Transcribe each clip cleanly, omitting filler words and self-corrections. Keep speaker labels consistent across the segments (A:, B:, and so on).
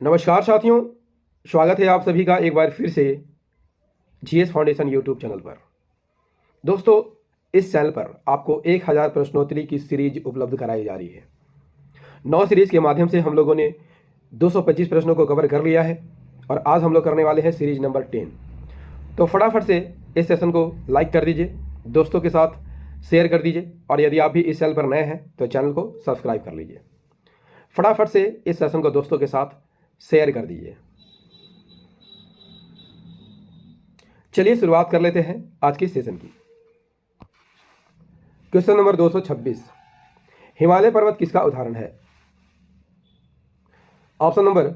A: नमस्कार साथियों, स्वागत है आप सभी का एक बार फिर से जीएस फाउंडेशन यूट्यूब चैनल पर। दोस्तों, इस चैनल पर आपको 1000 प्रश्नोत्तरी की सीरीज उपलब्ध कराई जा रही है। 9 सीरीज के माध्यम से हम लोगों ने 225 प्रश्नों को कवर कर लिया है और आज हम लोग करने वाले हैं सीरीज नंबर 10। तो फटाफट से इस सेशन को लाइक कर दीजिए, दोस्तों के साथ शेयर कर दीजिए और यदि आप भी इस चैनल पर नए हैं तो चैनल को सब्सक्राइब कर लीजिए। फटाफट से इस सेशन को दोस्तों के साथ शेयर कर दीजिए। चलिए शुरुआत कर लेते हैं आज की सेशन की। क्वेश्चन नंबर 226, हिमालय पर्वत किसका उदाहरण है? Option number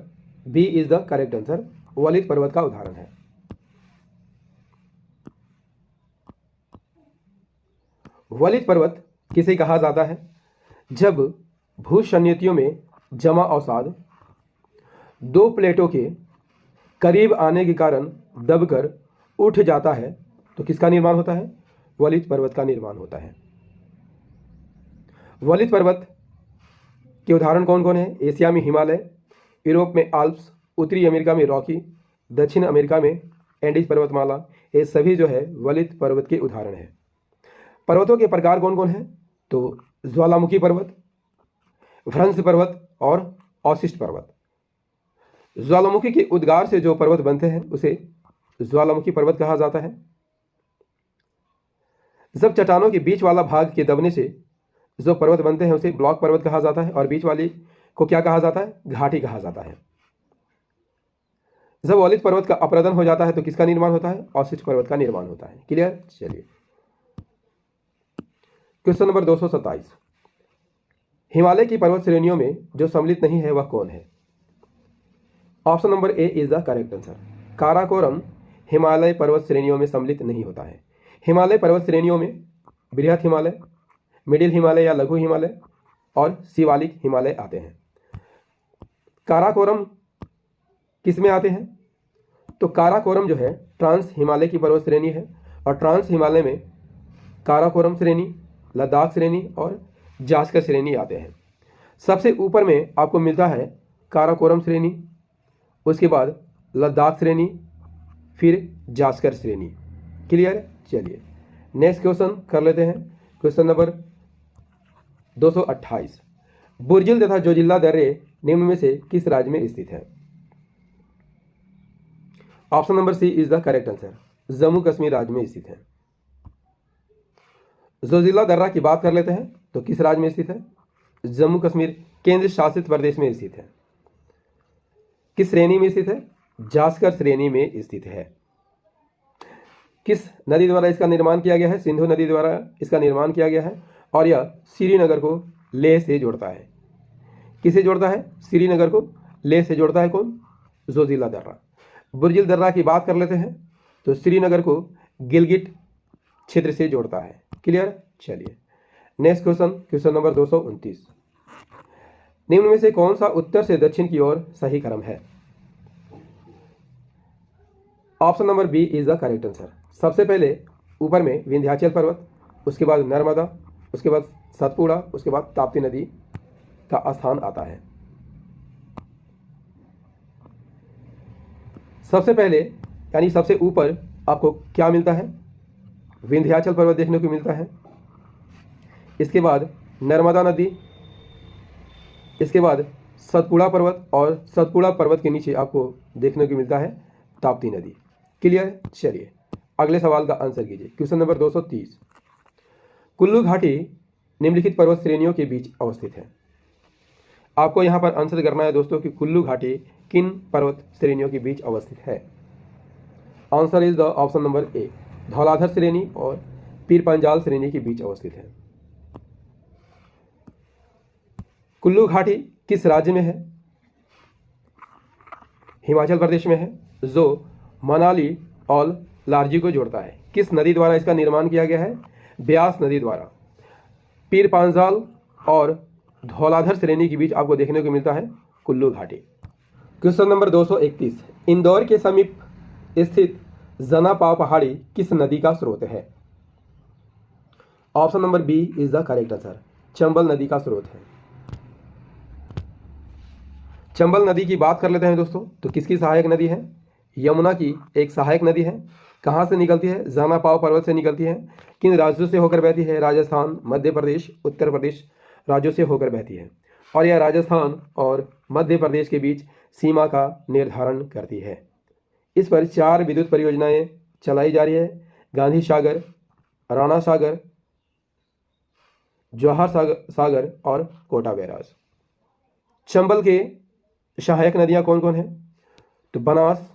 A: B is the correct answer, वलित पर्वत का उदाहरण है। वलित पर्वत किसे कहा जाता है? जब भूसंयुतियों में जमा अवसाद दो प्लेटों के करीब आने के कारण दबकर उठ जाता है तो किसका निर्माण होता है? वलित पर्वत का निर्माण होता है। वलित पर्वत के उदाहरण कौन कौन है? एशिया में हिमालय, यूरोप में आल्प्स, उत्तरी अमेरिका में रॉकी, दक्षिण अमेरिका में एंडीज पर्वतमाला। ये सभी जो है वलित पर्वत के उदाहरण है। पर्वतों के प्रकार कौन कौन है? तो ज्वालामुखी पर्वत, भ्रंश पर्वत और अवशिष्ट पर्वत। ज्वालामुखी के उद्गार से जो पर्वत बनते हैं उसे ज्वालामुखी पर्वत कहा जाता है। जब चट्टानों के बीच वाला भाग के दबने से जो पर्वत बनते हैं उसे ब्लॉक पर्वत कहा जाता है और बीच वाली को क्या कहा जाता है? घाटी कहा जाता है। जब वलित पर्वत का अपरदन हो जाता है तो किसका निर्माण होता है? अवशिष्ट पर्वत का निर्माण होता है। क्लियर? चलिए क्वेश्चन नंबर 227, हिमालय की पर्वत श्रेणियों में जो सम्मिलित नहीं है वह कौन है? Option number A is the correct answer, Karakoram Himalaya पर्वत श्रेणियों में सम्मिलित नहीं होता है। हिमालय पर्वत श्रेणियों में बृहत हिमालय, मिडिल हिमालय या लघु हिमालय और शिवालिक हिमालय आते हैं। काराकोरम किस में आते हैं? तो काराकोरम जो है ट्रांस हिमालय की पर्वत श्रेणी है और ट्रांस हिमालय में काराकोरम श्रेणी, लद्दाख श्रेणी और जास्कर श्रेणी आते हैं। सबसे ऊपर में आपको मिलता है काराकोरम श्रेणी, उसके बाद लद्दाख श्रेणी, फिर जास्कर श्रेणी। क्लियर? चलिए नेक्स्ट क्वेश्चन कर लेते हैं। क्वेश्चन नंबर 228, बुर्जिल तथा जोजिला दर्रे निम्न में से किस राज्य में स्थित है? Option number C is the correct answer, Jammu Kashmir राज्य में स्थित है। जोजिला दर्रा की बात कर लेते हैं तो किस राज्य में स्थित है? जम्मू कश्मीर केंद्र शासित प्रदेश में स्थित है। किस श्रेणी में स्थित है? जास्कर श्रेणी में स्थित है। किस नदी द्वारा इसका निर्माण किया गया है? सिंधु नदी द्वारा इसका निर्माण किया गया है और यह श्रीनगर को लेह से जोड़ता है। किसे जोड़ता है? श्रीनगर को लेह से जोड़ता है। कौन? जोजिला दर्रा। बुर्जिल दर्रा की बात कर लेते हैं तो श्रीनगर को गिलगिट क्षेत्र से जोड़ता है। क्लियर? चलिए नेक्स्ट क्वेश्चन, क्वेश्चन नंबर 229, निम्न में से कौन सा उत्तर से दक्षिण की ओर सही क्रम है? Option number B is the correct answer. सबसे पहले ऊपर में विंध्याचल पर्वत, उसके बाद नर्मदा, उसके बाद सतपुड़ा, उसके बाद ताप्ती नदी का स्थान आता है। सबसे पहले यानी सबसे ऊपर आपको क्या मिलता है? विंध्याचल पर्वत देखने को मिलता है। इसके बाद नर्मदा नदी, इसके बाद सतपुड़ा पर्वत और सतपुड़ा पर्वत के नीचे आपको देखने को मिलता है ताप्ती नदी। क्लियर? चलिए अगले सवाल का आंसर कीजिए। क्वेश्चन नंबर 230, कुल्लू घाटी निम्नलिखित पर्वत श्रेणियों के बीच अवस्थित है। आपको यहाँ पर आंसर करना है दोस्तों कि कुल्लू घाटी किन पर्वत श्रेणियों के बीच अवस्थित है। Answer is the option number ए, धौलाधर श्रेणी और पीर पंजाल श्रेणी के बीच अवस्थित है। कुल्लू घाटी किस राज्य में है? हिमाचल प्रदेश में है, जो मनाली और लारजी को जोड़ता है। किस नदी द्वारा इसका निर्माण किया गया है? ब्यास नदी द्वारा। पीर पांजाल और धौलाधर श्रेणी के बीच आपको देखने को मिलता है कुल्लू घाटी। क्वेश्चन नंबर 231, इंदौर के समीप स्थित जनापाव पहाड़ी किस नदी का स्रोत है? Option number B is the correct answer, Chambal नदी का स्रोत है। चंबल नदी की बात कर लेते हैं दोस्तों, तो किसकी सहायक नदी है? यमुना की एक सहायक नदी है। कहाँ से निकलती है? जाना पाव पर्वत से निकलती है। किन राज्यों से होकर बहती है? राजस्थान, मध्य प्रदेश, उत्तर प्रदेश राज्यों से होकर बहती है। और यह राजस्थान और मध्य प्रदेश के बीच सीमा का निर्धारण करती है। इस पर 4 विद्युत परियोजनाएं चलाई जा रही है: गांधी सागर, राणा सागर, जवाहर सागर और कोटा बैराज। चंबल के सहायक नदियां कौन कौन है? तो बनास,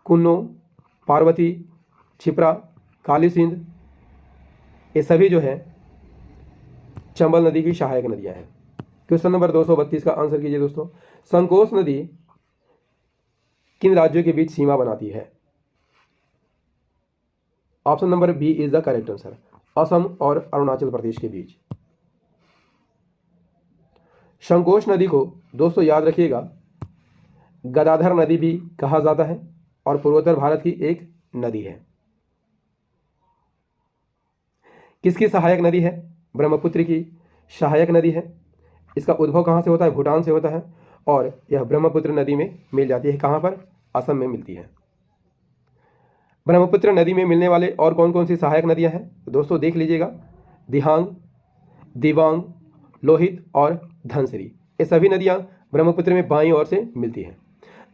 A: कुन्नो, पार्वती, छिप्रा, काली सिंध, ये सभी जो है चंबल नदी की सहायक नदियां हैं। क्वेश्चन नंबर 232 का आंसर कीजिए दोस्तों। संकोच नदी किन राज्यों के बीच सीमा बनाती है? Option number B is the correct answer, Assam और अरुणाचल प्रदेश के बीच। संकोच नदी को दोस्तों याद रखिएगा गदाधर नदी भी कहा जाता है और पूर्वोत्तर भारत की एक नदी है। किसकी सहायक नदी है? ब्रह्मपुत्र की सहायक नदी है। इसका उद्भव कहाँ से होता है? भूटान से होता है और यह ब्रह्मपुत्र नदी में मिल जाती है। कहाँ पर? असम में मिलती है। ब्रह्मपुत्र नदी में मिलने वाले और कौन कौन सी सहायक नदियां हैं दोस्तों देख लीजिएगा। दिहांग, दिबांग, लोहित और धनसिरी, ये सभी नदियां ब्रह्मपुत्र में बाईं ओर से मिलती हैं।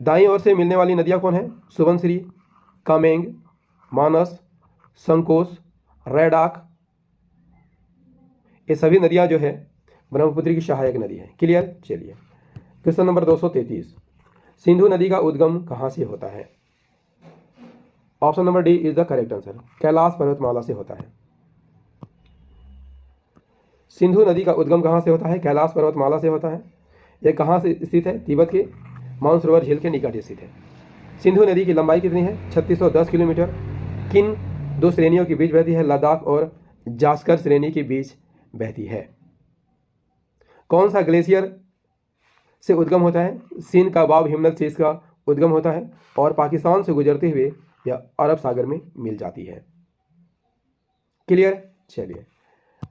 A: दाईं ओर से मिलने वाली नदियां कौन है? सुबनसिरी, कामेंग, मानस, संकोच, रैडाक, ये सभी नदियां जो है ब्रह्मपुत्र की सहायक नदी है। क्लियर? चलिए क्वेश्चन नंबर 233, सिंधु नदी का उद्गम कहाँ से होता है? Option number D is the correct answer, Kailash पर्वतमाला से होता है। सिंधु नदी का उद्गम कहाँ से होता है? कैलाश पर्वतमाला से होता है। यह कहाँ से स्थित है? तिब्बत के मानसरोवर झील के निकट स्थित है। सिंधु नदी की लंबाई कितनी है? 3610 किलोमीटर। किन 2 श्रेणियों के बीच बहती है? लद्दाख और जास्कर श्रेणी के बीच बहती है। कौन सा ग्लेशियर से उद्गम होता है? सिंध का बाब हिमनद से इसका उद्गम होता है और पाकिस्तान से गुजरते हुए यह अरब सागर में मिल जाती है। क्लियर? चलिए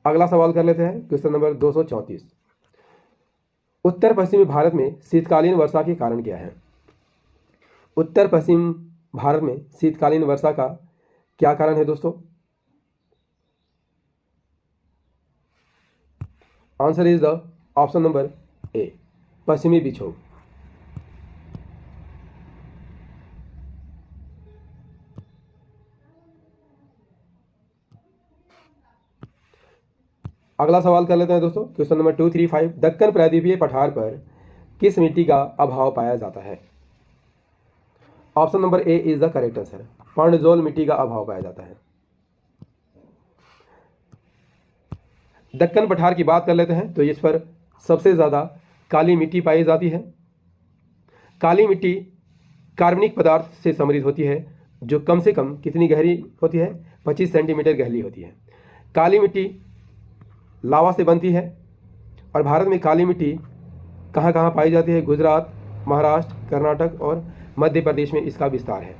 A: अगला सवाल कर लेते हैं। क्वेश्चन नंबर 234, उत्तर पश्चिमी भारत में शीतकालीन वर्षा के कारण क्या है? उत्तर पश्चिम भारत में शीतकालीन वर्षा का क्या कारण है दोस्तों? Answer is the option number ए, पश्चिमी विक्षोभ। अगला सवाल कर लेते हैं दोस्तों। क्वेश्चन नंबर 235, दक्कन प्रायद्वीपीय पठार पर किस मिट्टी का अभाव पाया जाता है? Option number A is the correct answer, पर्णजोल मिट्टी का अभाव पाया जाता है। दक्कन पठार की बात कर लेते हैं तो इस पर सबसे ज़्यादा काली मिट्टी पाई जाती है। काली मिट्टी कार्बनिक पदार्थ से समृद्ध होती है जो कम से कम कितनी गहरी होती है? 25 सेंटीमीटर गहरी होती है। काली मिट्टी लावा से बनती है और भारत में काली मिट्टी कहाँ कहाँ पाई जाती है? गुजरात, महाराष्ट्र, कर्नाटक और मध्य प्रदेश में इसका विस्तार है।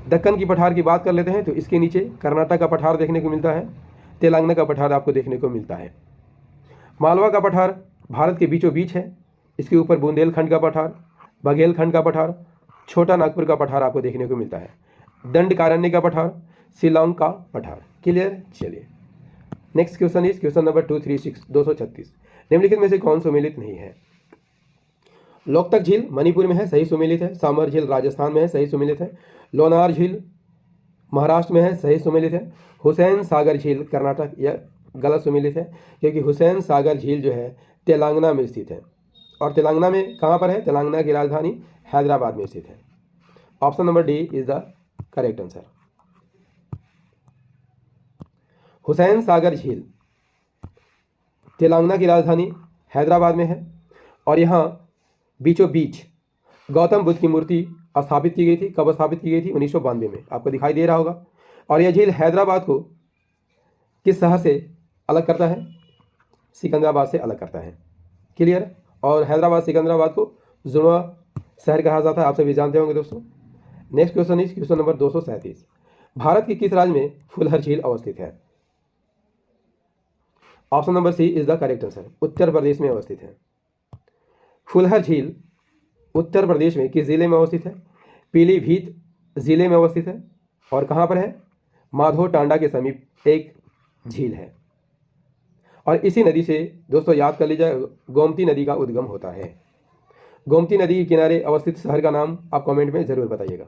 A: दक्कन की पठार की बात कर लेते हैं तो इसके नीचे कर्नाटक का पठार देखने को मिलता है, तेलंगाना का पठार आपको देखने को मिलता है। मालवा का पठार भारत के बीचों बीच है। इसके ऊपर बुंदेलखंड का पठार, बघेलखंड का पठार, छोटा नागपुर का पठार आपको देखने को मिलता है। दंडकारण्य का पठार, शिलांग का पठार। क्लियर? चलिए next question is question number 236, निम्नलिखित में से कौन सुमेलित नहीं है? लोकतक झील मणिपुर में है, सही सुमेलित है। सामर झील राजस्थान में है, सही सुमेलित है। लोनार झील महाराष्ट्र में है, सही सुमेलित है। हुसैन सागर झील कर्नाटक, यह गलत सुमेलित है क्योंकि हुसैन सागर झील जो है तेलंगाना में स्थित है। और तेलंगाना में कहाँ पर है? तेलंगाना की राजधानी हैदराबाद में स्थित है। Option number D is the correct answer. Hussain Sagar झील तेलंगाना की राजधानी हैदराबाद में है और यहाँ बीचों बीच गौतम बुद्ध की मूर्ति स्थापित की गई थी। कब स्थापित की गई थी? 1992 में, आपको दिखाई दे रहा होगा। और यह झील हैदराबाद को किस शहर से अलग करता है? सिकंदराबाद से अलग करता है। क्लियर? और हैदराबाद सिकंदराबाद को जुड़वा शहर कहा जाता है, आप सभी जानते होंगे दोस्तों। Next question is question number 237, Bharat के किस राज्य में फुलहर झील अवस्थित है? Option number C is the correct answer, Uttar Pradesh में अवस्थित है। फुलहर झील उत्तर प्रदेश में किस जिले में अवस्थित है? पीलीभीत जिले में अवस्थित है। और कहाँ पर है? माधो टांडा के समीप एक झील है। और इसी नदी से दोस्तों याद कर लीजिए, गोमती नदी का उद्गम होता है। गोमती नदी के किनारे अवस्थित शहर का नाम आप कमेंट में जरूर बताइएगा।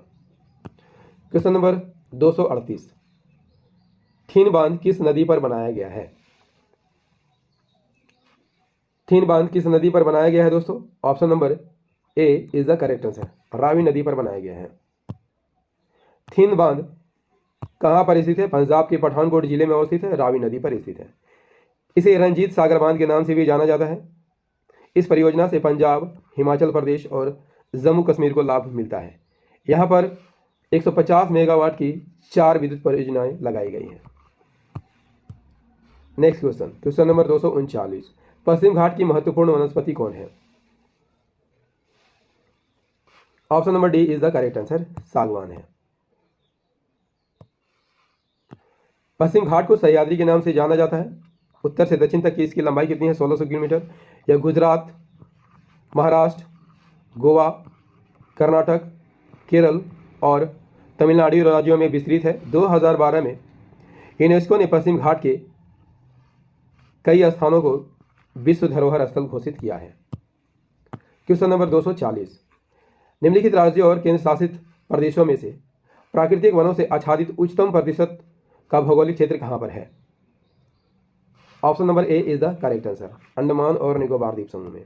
A: क्वेश्चन नंबर 238, थीन बांध किस नदी पर बनाया गया है? थीन बांध किस नदी पर बनाया गया है दोस्तों? Option number A is the correct answer, Ravi नदी पर बनाया गया है। थीन बांध कहाँ पर स्थित है? पंजाब के पठानकोट जिले में अवस्थित है, रावी नदी पर स्थित है। इसे रंजीत सागर बांध के नाम से भी जाना जाता है। इस परियोजना से पंजाब, हिमाचल प्रदेश और जम्मू कश्मीर को लाभ मिलता है। यहाँ पर 150 मेगावाट की 4 विद्युत परियोजनाएं लगाई गई हैं। नेक्स्ट क्वेश्चन, क्वेश्चन नंबर 239, पश्चिम घाट की महत्वपूर्ण वनस्पति कौन है? Option number D is the correct answer, सागवान है। पश्चिम घाट को सह्याद्री के नाम से जाना जाता है। उत्तर से दक्षिण तक की इसकी लंबाई कितनी है? 1600 किलोमीटर। यह गुजरात, महाराष्ट्र, गोवा, कर्नाटक, केरल और तमिलनाडु राज्यों में विस्तृत है। 2012 में यूनेस्को ने पश्चिम घाट के कई स्थानों को विश्व धरोहर स्थल घोषित किया है। क्वेश्चन नंबर 240, निम्नलिखित राज्यों और केंद्र शासित प्रदेशों में से प्राकृतिक वनों से आच्छादित उच्चतम प्रतिशत का भौगोलिक क्षेत्र कहां पर है? Option number A is the correct answer, Andaman और निकोबार द्वीप समूह में।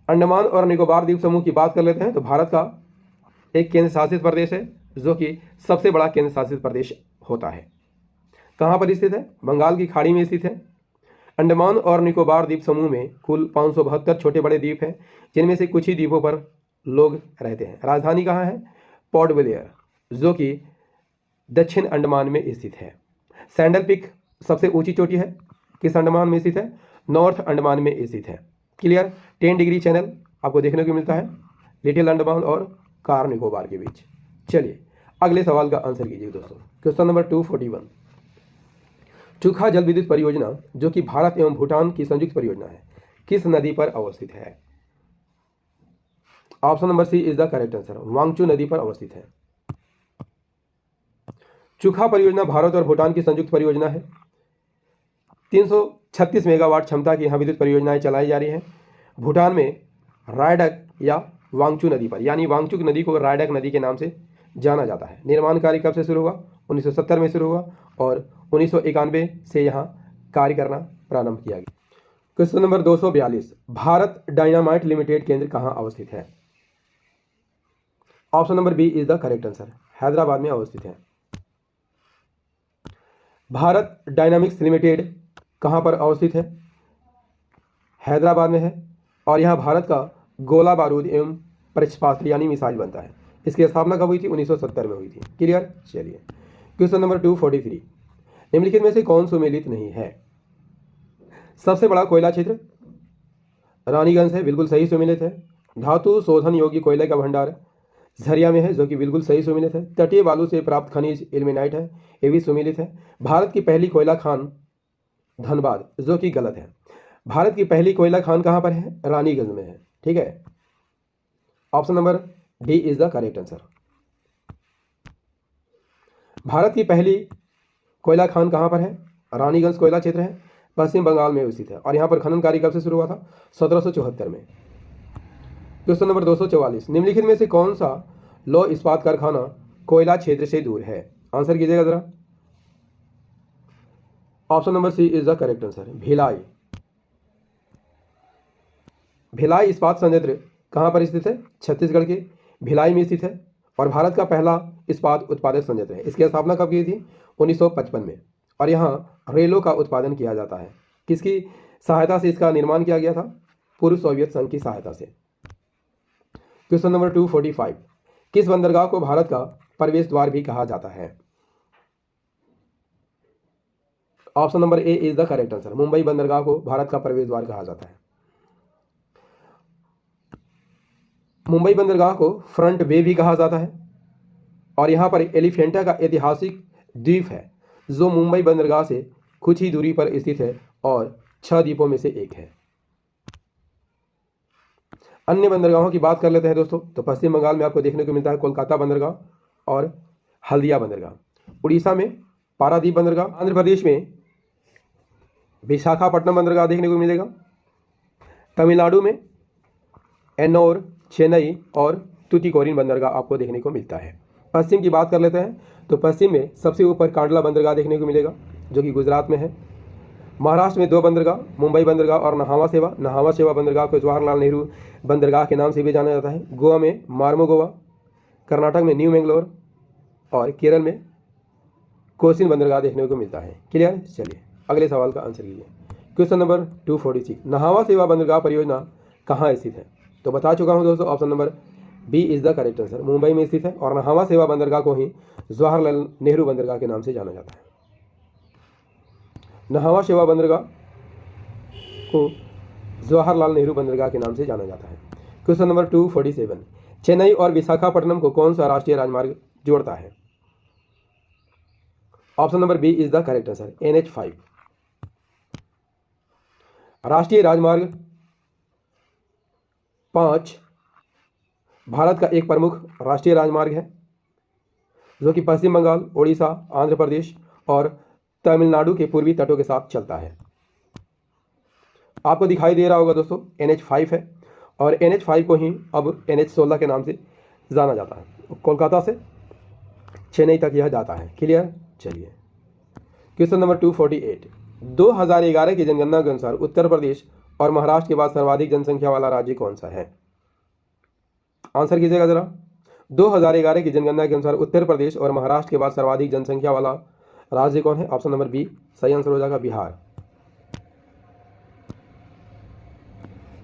A: अंडमान और निकोबार द्वीप समूह की बात कर लेते हैं तो भारत का एक केंद्र शासित प्रदेश है जो कि सबसे बड़ा केंद्र शासित प्रदेश होता है। कहां पर स्थित है? बंगाल की खाड़ी में स्थित है। अंडमान और निकोबार द्वीप समूह में कुल 572 छोटे बड़े द्वीप हैं, जिनमें से कुछ ही द्वीपों पर लोग रहते हैं। राजधानी कहाँ है? पोर्ट ब्लेयर, जो कि दक्षिण अंडमान में स्थित है। सैंडल पीक सबसे ऊंची चोटी है, किस अंडमान में स्थित है? नॉर्थ अंडमान में स्थित है। क्लियर? 10 डिग्री चैनल आपको देखने को मिलता है लिटिल अंडमान और कार निकोबार के बीच। चलिए अगले सवाल का आंसर कीजिए दोस्तों। क्वेश्चन नंबर 241, चुखा जल विद्युत परियोजना जो कि भारत एवं भूटान की संयुक्त परियोजना है, किस नदी पर अवस्थित है? Option number C is the correct answer, Wangchu नदी पर अवस्थित है। चुखा परियोजना भारत और भूटान की संयुक्त परियोजना है। 336 मेगावाट क्षमता की यहाँ विद्युत परियोजनाएं चलाई जा रही हैं। भूटान में रायडक या वांगचू नदी पर, यानी वांगचुक नदी को रायडक नदी के नाम से जाना जाता है। निर्माण कार्य कब से शुरू हुआ? 1970 में शुरू हुआ और 1991 से यहाँ कार्य करना प्रारंभ किया गया। Question number 242, Bharat dynamite limited केंद्र कहाँ अवस्थित है? Option number B is the correct answer, Hyderabad में अवस्थित है। भारत डायनामिक्स लिमिटेड कहाँ पर अवस्थित है? हैदराबाद में है। और यहाँ भारत का गोला बारूद एवं प्रक्षेपास्त्र यानी मिसाइल बनता है। इसकी स्थापना कब हुई थी? 1970 में हुई थी। क्लियर? चलिए क्वेश्चन नंबर 243, निम्नलिखित में से कौन सुमेलित नहीं है? सबसे बड़ा कोयला क्षेत्र रानीगंज है, बिल्कुल सही सुमेलित है। धातु शोधन योग्य कोयले का भंडार झरिया में है, जो कि बिल्कुल सही सुमेलित है। तटीय बालू से प्राप्त खनिज इल्मेनाइट है, ये भी सुमेलित है। भारत की पहली कोयला खान धनबाद, जो कि गलत है। भारत की पहली कोयला खान कहाँ पर है? रानीगंज में है। ठीक है, option number D is the correct answer. Bharat की पहली कोयला खान कहाँ पर है? रानीगंज कोयला क्षेत्र है, पश्चिम बंगाल में स्थित है। और यहाँ पर खनन कार्य कब से शुरू हुआ था? 1774 में। क्वेश्चन नंबर 244, निम्नलिखित में से कौन सा लौह इस्पात कारखाना कोयला क्षेत्र से दूर है? आंसर कीजिएगा जरा। Option number C is the correct answer, Bhilai. Bhilai इस्पात संयंत्र कहाँ पर स्थित है? छत्तीसगढ़ के भिलाई में स्थित है और भारत का पहला इस्पात उत्पादक संयंत्र है। इसकी स्थापना कब की थी? 1955 में। और यहाँ रेलों का उत्पादन किया जाता है। किसकी सहायता से इसका निर्माण किया गया था? पूर्व सोवियत संघ की सहायता से। क्वेश्चन नंबर 245, किस बंदरगाह को भारत का प्रवेश द्वार भी कहा जाता है? Option number A is the correct answer, Mumbai बंदरगाह को भारत का प्रवेश द्वार कहा जाता है। मुंबई बंदरगाह को फ्रंट वे भी कहा जाता है। और यहाँ पर एलिफेंटा का ऐतिहासिक द्वीप है, जो मुंबई बंदरगाह से कुछ ही दूरी पर स्थित है और 6 द्वीपों में से एक है। अन्य बंदरगाहों की बात कर लेते हैं दोस्तों, तो पश्चिम बंगाल में आपको देखने को मिलता है कोलकाता बंदरगाह और हल्दिया बंदरगाह। उड़ीसा में पारादीप बंदरगाह। आंध्र प्रदेश में विशाखापट्टनम बंदरगाह देखने को मिलेगा। तमिलनाडु में एन्नोर, चेन्नई और तूतीकोरिन बंदरगाह आपको देखने को मिलता है। पश्चिम की बात कर लेते हैं, तो पश्चिम में सबसे ऊपर कांडला बंदरगाह देखने को मिलेगा, जो कि गुजरात में है। महाराष्ट्र में 2 बंदरगाह, मुंबई बंदरगाह और नहावा शेवा बंदरगाह को जवाहरलाल नेहरू बंदरगाह के नाम से भी जाना जाता है। गोवा में मार्मोगोवा, कर्नाटक में न्यू मैंगलोर और केरल में कोचिन बंदरगाह देखने को मिलता है। क्लियर? चलिए अगले सवाल का आंसर कीजिए। क्वेश्चन नंबर 246, नहावा शेवा बंदरगाह परियोजना कहाँ स्थित है? तो बता चुका हूँ दोस्तों, option number B is the correct answer, Mumbai में स्थित है। और नहावा शेवा बंदरगाह को ही जवाहरलाल नेहरू बंदरगाह के नाम से जाना जाता है। नहावा शेवा बंदरगाह को जवाहरलाल नेहरू बंदरगाह के नाम से जाना जाता है। क्वेश्चन नंबर 247, चेन्नई और विशाखापट्टनम को कौन सा राष्ट्रीय राजमार्ग जोड़ता है? Option number B is the correct answer, NH5। राष्ट्रीय राजमार्ग 5 भारत का एक प्रमुख राष्ट्रीय राजमार्ग है, जो कि पश्चिम बंगाल, उड़ीसा, आंध्र प्रदेश और तमिलनाडु के पूर्वी तटों के साथ चलता है। आपको दिखाई दे रहा होगा दोस्तों, NH5 है और NH5 को ही अब NH16 के नाम से जाना जाता है। कोलकाता से चेन्नई तक यह जाता है। क्लियर? चलिए क्वेश्चन नंबर 248, 2011 की जनगणना के अनुसार उत्तर प्रदेश और महाराष्ट्र के बाद सर्वाधिक जनसंख्या वाला राज्य कौन सा है? आंसर कीजिएगा जरा। 2011 की जनगणना के अनुसार उत्तर प्रदेश और महाराष्ट्र के बाद सर्वाधिक जनसंख्या वाला राज्य कौन है? ऑप्शन नंबर बी सही आंसर हो जाएगा, बिहार।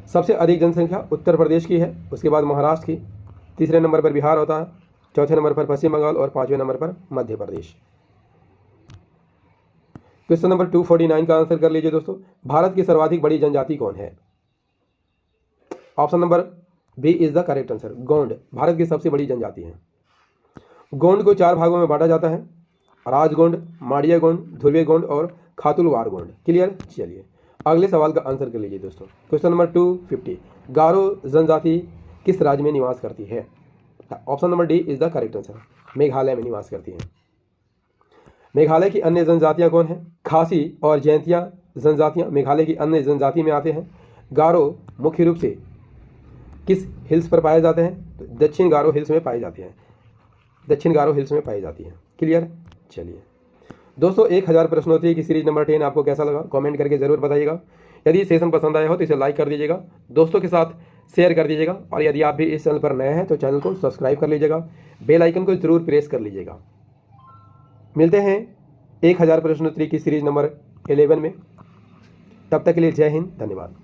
A: सबसे अधिक जनसंख्या उत्तर प्रदेश की है, उसके बाद महाराष्ट्र की, तीसरे नंबर पर बिहार होता है, चौथे नंबर पर पश्चिम बंगाल और 5वें नंबर पर मध्य प्रदेश। क्वेश्चन नंबर 249 का आंसर कर लीजिए दोस्तों, भारत की सर्वाधिक बड़ी जनजाति कौन है? Option number B is the correct answer, Gond Bharat की सबसे बड़ी जनजाति है। गोंड को 4 भागों में बांटा जाता है, राजगोंड, माड़िया गोंड, ध्रुवीय गोंड और खातुलवार गोंड। क्लियर? चलिए अगले सवाल का आंसर कर लीजिए दोस्तों। क्वेश्चन नंबर 250, गारो जनजाति किस राज्य में निवास करती है? Option number D is the correct answer, Meghalaya में निवास करती है। मेघालय की अन्य जनजातियां कौन है? खासी और जैंतिया जनजातियां मेघालय की अन्य जनजाति में आते हैं। गारो मुख्य रूप से किस हिल्स पर पाए जाते हैं? तो दक्षिण गारो हिल्स में पाई जाती हैं, दक्षिण गारो हिल्स में पाई जाती हैं। क्लियर? चलिए दोस्तों, 1000 प्रश्नोत्तरी की सीरीज नंबर 10 आपको कैसा लगा कमेंट करके ज़रूर बताइएगा। यदि सेशन पसंद आया हो तो इसे लाइक कर दीजिएगा, दोस्तों के साथ शेयर कर दीजिएगा और यदि आप भी इस चैनल पर नए हैं तो चैनल को सब्सक्राइब कर लीजिएगा, बेल आइकन को जरूर प्रेस कर लीजिएगा। मिलते हैं 1000 प्रश्नोत्तरी की सीरीज नंबर 11 में, तब तक के लिए जय हिंद, धन्यवाद।